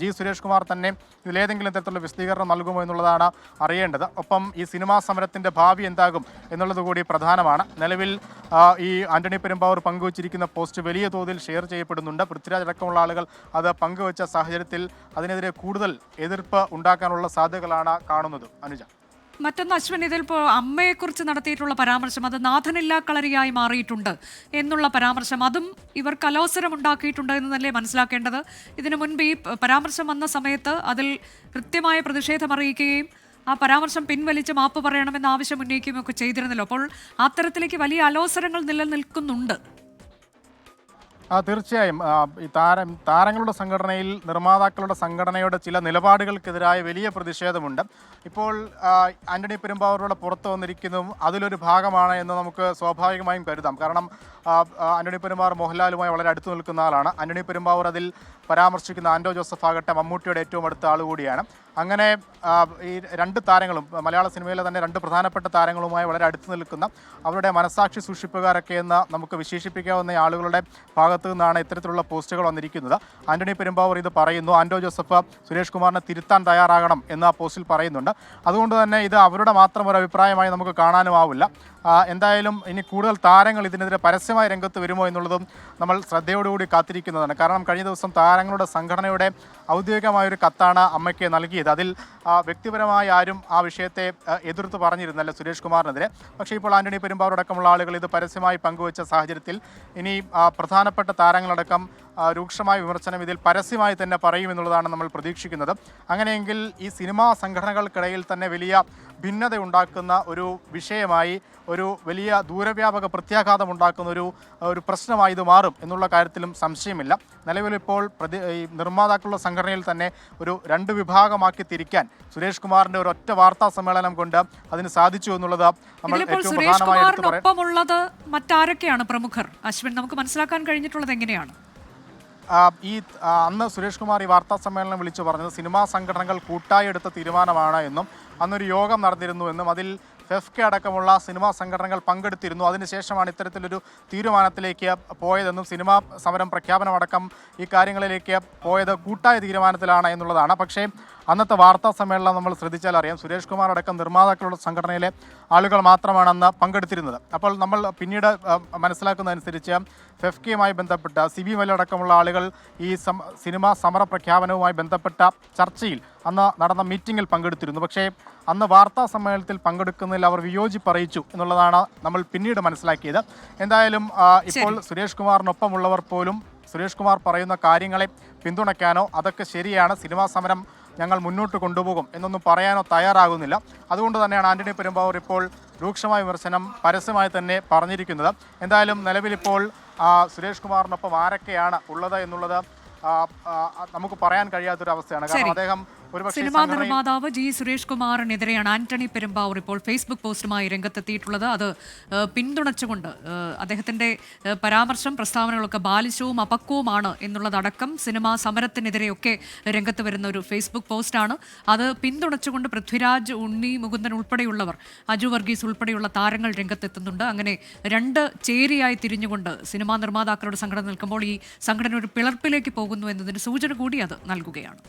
G Suresh Kumar തന്നെ ഇതിലേതെങ്കിലും തരത്തിലുള്ള വിശദീകരണം നൽകുമോ എന്നുള്ളതാണ് അറിയേണ്ടത്. ഒപ്പം ഈ സിനിമാ സമരത്തിൻ്റെ ഭാവി എന്താകും എന്നുള്ളത് കൂടി പ്രധാനമാണ്. നിലവിൽ ഈ ആന്റണി പെരുമ്പാവൂർ പങ്കുവച്ചിരിക്കുന്ന പോസ്റ്റ് വലിയ തോതിൽ ഷെയർ ചെയ്യപ്പെടുന്നുണ്ട്. പൃഥ്വിരാജ് അടക്കമുള്ള ആളുകൾ അത് പങ്കുവച്ച സാഹചര്യത്തിൽ അതിനെതിരെ കൂടുതൽ എതിർപ്പ് ഉണ്ടാക്കാനുള്ള സാധ്യതകളാണ് കാണുന്നത്. അനുജ, മറ്റൊന്ന് അശ്വിൻ, ഇതിലിപ്പോൾ അമ്മയെക്കുറിച്ച് നടത്തിയിട്ടുള്ള പരാമർശം അത് നാഥനില്ലാ കളരിയായി മാറിയിട്ടുണ്ട് എന്നുള്ള പരാമർശം, അതും ഇവർക്ക് അലോസരം ഉണ്ടാക്കിയിട്ടുണ്ട് എന്നല്ലേ മനസ്സിലാക്കേണ്ടത്? ഇതിനു മുൻപ് ഈ പരാമർശം വന്ന സമയത്ത് അതിൽ കൃത്യമായ പ്രതിഷേധം അറിയിക്കുകയും ആ പരാമർശം പിൻവലിച്ച് മാപ്പ് പറയണമെന്ന ആവശ്യം ഉന്നയിക്കുകയും ഒക്കെ ചെയ്തിരുന്നല്ലോ. അപ്പോൾ അത്തരത്തിലേക്ക് വലിയ അലോസരങ്ങൾ നിലനിൽക്കുന്നുണ്ട്. തീർച്ചയായും ഈ താരങ്ങളുടെ സംഘടനയിൽ നിർമ്മാതാക്കളുടെ സംഘടനയുടെ ചില നിലപാടുകൾക്കെതിരായ വലിയ പ്രതിഷേധമുണ്ട്. ഇപ്പോൾ ആന്റണി പെരുമ്പാവൂരിലൂടെ പുറത്തു വന്നിരിക്കുന്നതും അതിലൊരു ഭാഗമാണ് എന്ന് നമുക്ക് സ്വാഭാവികമായും കരുതാം. കാരണം ആന്റണി പെരുമ്പാവൂർ മോഹൻലാലുമായി വളരെ അടുത്ത് നിൽക്കുന്ന ആളാണ്. ആന്റണി പെരുമ്പാവൂർ അതിൽ പരാമർശിക്കുന്ന ആൻഡോ ജോസഫ് ആകട്ടെ മമ്മൂട്ടിയുടെ ഏറ്റവും അടുത്ത ആൾ കൂടിയാണ്. അങ്ങനെ ഈ രണ്ട് താരങ്ങളും മലയാള സിനിമയിലെ തന്നെ രണ്ട് പ്രധാനപ്പെട്ട താരങ്ങളുമായി വളരെ അടുത്ത് നിൽക്കുന്ന അവരുടെ മനസാക്ഷി സൂക്ഷിപ്പുകാരൊക്കെ എന്ന് നമുക്ക് വിശേഷിപ്പിക്കാവുന്ന ആളുകളുടെ ഭാഗത്തു നിന്നാണ് ഇത്തരത്തിലുള്ള പോസ്റ്റുകൾ വന്നിരിക്കുന്നത്. ആന്റണി പെരുമ്പാവൂർ ഇത് പറയുന്നു. ആൻഡോ ജോസഫ് സുരേഷ് കുമാറിനെ തിരുത്താൻ തയ്യാറാകണം എന്ന് ആ പോസ്റ്റിൽ പറയുന്നുണ്ട്. അതുകൊണ്ട് തന്നെ ഇത് അവരുടെ മാത്രം ഒരു അഭിപ്രായമായി നമുക്ക് കാണാനുമാവില്ല. എന്തായാലും ഇനി കൂടുതൽ താരങ്ങൾ ഇതിനെതിരെ പരസ്യമായി രംഗത്ത് വരുമോ എന്നുള്ളതും നമ്മൾ ശ്രദ്ധയോടുകൂടി കാത്തിരിക്കുന്നതാണ്. കാരണം കഴിഞ്ഞ ദിവസം താരങ്ങളുടെ സംഘടനയുടെ ഔദ്യോഗികമായൊരു കത്താണ് അമ്മയ്ക്ക് നൽകിയത്. അതിൽ വ്യക്തിപരമായി ആരും ആ വിഷയത്തെ എതിർത്ത് പറഞ്ഞിരുന്നല്ല സുരേഷ് കുമാറിനെതിരെ. പക്ഷേ ഇപ്പോൾ ആന്റണി പെരുമ്പാവൂർ അടക്കമുള്ള ആളുകൾ ഇത് പരസ്യമായി പങ്കുവച്ച സാഹചര്യത്തിൽ ഇനി പ്രധാനപ്പെട്ട താരങ്ങളടക്കം രൂക്ഷമായ വിമർശനം ഇതിൽ പരസ്യമായി തന്നെ പറയുമെന്നുള്ളതാണ് നമ്മൾ പ്രതീക്ഷിക്കുന്നത്. അങ്ങനെയെങ്കിൽ ഈ സിനിമാ സംഘടനകൾക്കിടയിൽ തന്നെ വലിയ ഭിന്നത ഉണ്ടാക്കുന്ന ഒരു വിഷയമായി, ഒരു വലിയ ദൂരവ്യാപക പ്രത്യാഘാതം ഉണ്ടാക്കുന്ന ഒരു പ്രശ്നമായി ഇത് മാറും എന്നുള്ള കാര്യത്തിലും സംശയമില്ല. നിലവിലിപ്പോൾ ഈ നിർമ്മാതാക്കളുടെ സംഘടനയിൽ തന്നെ ഒരു രണ്ട് വിഭാഗമാക്കി തിരിക്കാൻ സുരേഷ് കുമാറിന്റെ ഒരു ഒറ്റ വാർത്താ സമ്മേളനം കൊണ്ട് അതിന് സാധിച്ചു എന്നുള്ളത് നമ്മൾ ഏറ്റവും പ്രധാനമായി എടുത്തു പറയാം. മറ്റാരൊക്കെയാണ് പ്രമുഖർ അശ്വിൻ, നമുക്ക് മനസ്സിലാക്കാൻ കഴിഞ്ഞിട്ടുള്ളത് എങ്ങനെയാണ്? അന്ന് സുരേഷ് കുമാർ ഈ വാർത്താ സമ്മേളനം വിളിച്ചു പറഞ്ഞത് സിനിമാ സംഘടനകൾ കൂട്ടായി എടുത്ത തീരുമാനമാണ് എന്നും അന്നൊരു യോഗം നടന്നിരുന്നു എന്നും അതിൽ ഫെഫ്കെ അടക്കമുള്ള സിനിമാ സംഘടനകൾ പങ്കെടുത്തിരുന്നു. അതിനുശേഷമാണ് ഇത്തരത്തിലൊരു തീരുമാനത്തിലേക്ക് പോയതെന്നും സിനിമാ സമരം പ്രഖ്യാപനമടക്കം ഈ കാര്യങ്ങളിലേക്ക് പോയത് കൂട്ടായ തീരുമാനത്തിലാണ് എന്നുള്ളതാണ്. പക്ഷേ അന്നത്തെ വാർത്താ സമ്മേളനം നമ്മൾ ശ്രദ്ധിച്ചാൽ അറിയാം, സുരേഷ് കുമാർ അടക്കം നിർമ്മാതാക്കളുടെ സംഘടനയിലെ ആളുകൾ മാത്രമാണ് അന്ന് പങ്കെടുത്തിരുന്നത്. അപ്പോൾ നമ്മൾ പിന്നീട് മനസ്സിലാക്കുന്നതനുസരിച്ച് ഫെഫ്കയുമായി ബന്ധപ്പെട്ട സിബി മലയടക്കമുള്ള ആളുകൾ ഈ സിനിമാ സമര പ്രഖ്യാപനവുമായി ബന്ധപ്പെട്ട ചർച്ചയിൽ അന്ന് നടന്ന മീറ്റിങ്ങിൽ പങ്കെടുത്തിരുന്നു. പക്ഷേ അന്ന് വാർത്താ സമ്മേളനത്തിൽ പങ്കെടുക്കുന്നതിൽ അവർ വിയോജിപ്പ് അറിയിച്ചു എന്നുള്ളതാണ് നമ്മൾ പിന്നീട് മനസ്സിലാക്കിയത്. എന്തായാലും ഇപ്പോൾ സുരേഷ് കുമാറിനൊപ്പമുള്ളവർ പോലും സുരേഷ് കുമാർ പറയുന്ന കാര്യങ്ങളെ പിന്തുണയ്ക്കാനോ അതൊക്കെ ശരിയാണ്, സിനിമാ സമരം ഞങ്ങൾ മുന്നോട്ട് കൊണ്ടുപോകും എന്നൊന്നും പറയാനോ തയ്യാറാകുന്നില്ല. അതുകൊണ്ട് തന്നെയാണ് ആന്റണി പെരുമ്പാവൂർ ഇപ്പോൾ രൂക്ഷമായ വിമർശനം പരസ്യമായി തന്നെ പറഞ്ഞിരിക്കുന്നത്. എന്തായാലും നിലവിലിപ്പോൾ സുരേഷ് കുമാറിനൊപ്പം ആരൊക്കെയാണ് ഉള്ളത് എന്നുള്ളത് നമുക്ക് പറയാൻ കഴിയാത്തൊരവസ്ഥയാണ്. കാരണം അദ്ദേഹം സിനിമാ നിർമ്മാതാവ് ജി സുരേഷ് കുമാറിനെതിരെയാണ് ആന്റണി പെരുമ്പാവൂർ ഇപ്പോൾ ഫേസ്ബുക്ക് പോസ്റ്റുമായി രംഗത്തെത്തിയിട്ടുള്ളത്. അത് പിന്തുണച്ചുകൊണ്ട് അദ്ദേഹത്തിന്റെ പരാമർശം, പ്രസ്താവനകളൊക്കെ ബാലിശവും അപക്വവുമാണ് എന്നുള്ളതടക്കം സിനിമാ സമരത്തിനെതിരെയൊക്കെ രംഗത്ത് വരുന്ന ഒരു ഫേസ്ബുക്ക് പോസ്റ്റാണ്. അത് പിന്തുണച്ചുകൊണ്ട് പൃഥ്വിരാജ്, ഉണ്ണി മുകുന്ദൻ ഉൾപ്പെടെയുള്ളവർ, അജു വർഗീസ് ഉൾപ്പെടെയുള്ള താരങ്ങൾ രംഗത്തെത്തുന്നുണ്ട്. അങ്ങനെ രണ്ട് ചേരിയായി തിരിഞ്ഞുകൊണ്ട് സിനിമാ നിർമ്മാതാക്കളുടെ സംഘടന നിൽക്കുമ്പോൾ ഈ സംഘടന ഒരു പിളർപ്പിലേക്ക് പോകുന്നു എന്നതിന് സൂചന കൂടി അത് നൽകുകയാണ്.